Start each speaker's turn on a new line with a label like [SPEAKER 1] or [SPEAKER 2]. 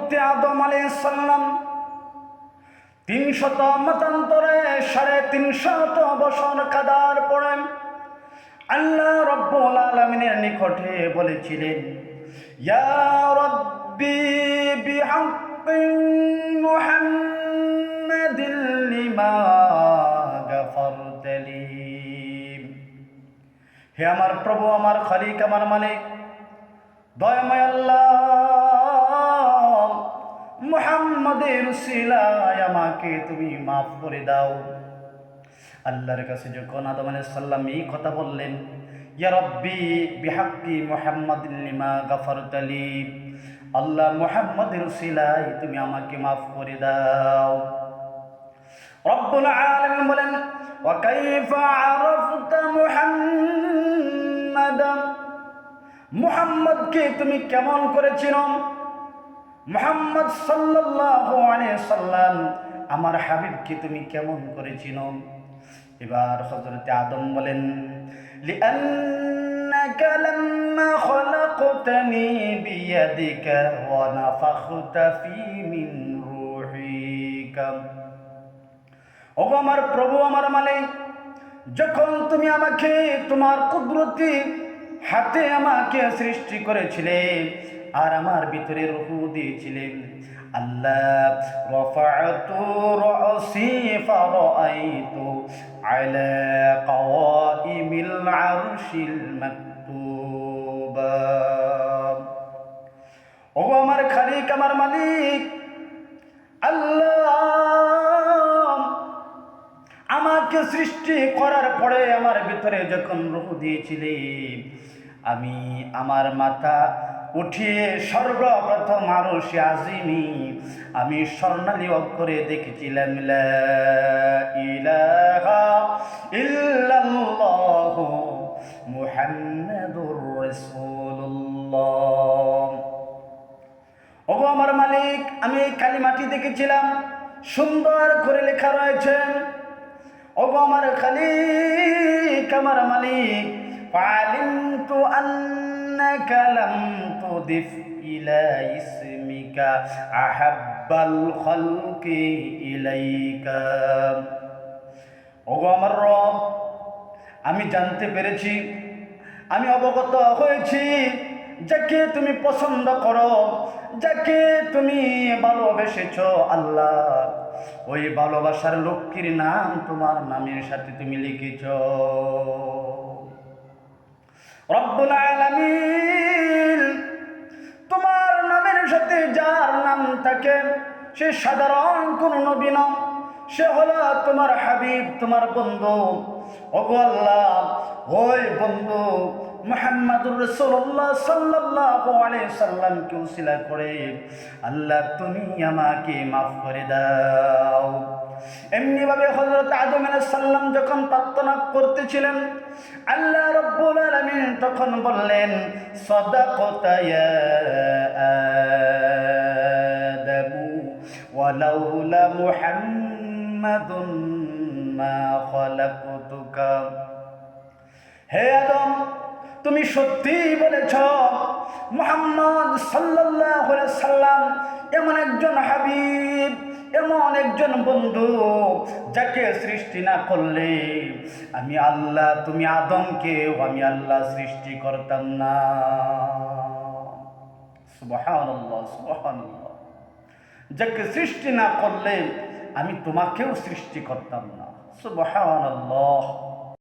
[SPEAKER 1] হযরত আদম আলাইহিস সালাম 300 মতান্তরে 350 বছর কাদার পরে আল্লাহ রাব্বুল আলামিনের নিকটে বলেছিলেন, ইয়া রাব্বি বিহাক্কি মুহাম্মাদিন লিমা গাফারতালি। হে আমার প্রভু, আমার খালিক, আমার মালিক, দয়াময় আল্লাহ, মুহাম্মাদের উসিলায় আমাকে তুমি মাফ করে দাও। আল্লাহর কাছে যখন আদম আলাইহিস সালাম এই কথা বললেন, ইয়া রাব্বি বিহাক্কি মুহাম্মাদিন লিমা গাফারতালি, আল্লাহ মুহাম্মাদের উসিলায় তুমি আমাকে মাফ করে দাও। রব্বুল আলামিন বলেন, ওয়া কাইফা আরাফতা মুহাম্মাদান, মুহাম্মদকে তুমি কেমন করে চিনো? মুহাম্মদ সাল্লাল্লাহু আলাইহি সাল্লাম আমার হাবিবকে তুমি কেমন করে চিনো? এবার হযরত আদম বলেন, লিআন্নাকা লাম্মা খলাকতানি বিয়াদিকা ওয়া নাফাখতা ফি মিন রূহিকা। ওগো আমার প্রভু, আমার মালিক, যখন তুমি আমাকে তোমার কুদরতি হাতে আমাকে সৃষ্টি করেছিলে আর আমার ভিতরে রূহ দিয়েছিলেন, আল্লাহ রাফা'তু রা'সি ফারাআইতু আলা কাওয়াইমিল আরশিল মাকতুবা। ওগো আমার খালিক, আমার মালিক, আল্লাহ আমাকে সৃষ্টি করার পরে আমার ভিতরে যখন রূহ দিয়েছিলে, আমি আমার মাথা উঠিয়ে সর্বপ্রথম আরশে আজিমি আমি স্বর্ণালী অক্ষরে দেখেছিলাম, লা ইলাহা ইল্লাল্লাহু মুহাম্মাদুর রাসূলুল্লাহ। ওগো আমার মালিক, আমি এই কালিমাটি দেখেছিলাম, সুন্দর করে লেখা রয়েছে। ওগো আমার খালিক, আমার মালিক, ফালিমতু আন্নাকা লাম তুদিফ ইলা ইসমিকা আহাব্বাল খালকি ইলাইকা। ওগো আমার রব, আমি জানতে পেরেছি, আমি অবগত হয়েছি, যাকে তুমি পছন্দ করো, যাকে তুমি ভালোবেসেছ আল্লাহ, ওই ভালোবাসার লক্ষ্মীর নাম তোমার নামের সাথে তুমি লিখেছ। রব্বুল আলামিন, তোমার নামের সাথে যার নাম থাকে সে সাধারণ কোন নবী নয়, সে হলো তোমার হাবিব, তোমার বন্ধু। ওগো আল্লাহ, ওই বন্ধু মুহাম্মাদুর রাসূলুল্লাহ সাল্লাল্লাহু আলাইহি সাল্লামকে উসিলা করে আল্লাহ তুমি আমাকে মাফ করে দাও। এমনি ভাবে হযরত আদম আলাইহিস সালাম যখন প্রার্থনা করতেছিলেন, আল্লাহ রাব্বুল আলামিন তখন বললেন, সাদাকাতা ইয়া আদামু ওয়ালাউলা মুহাম্মাদুন মা খালাকতুকা। হে আদম, তুমি সত্যি বলেছ, মুহাম্মদ সাল্লাল্লাহু আলাইহি সাল্লাম এমন একজন হাবিব, এমন একজন বন্ধু, যাকে সৃষ্টি না করলে আমি আল্লাহ, তুমি আদমকে আমি আল্লাহ সৃষ্টি করতাম না। সুবহানাল্লাহ, সুবহানাল্লাহ, যাকে সৃষ্টি না করলে আমি তোমাকেও সৃষ্টি করতাম না। সুবহানাল্লাহ।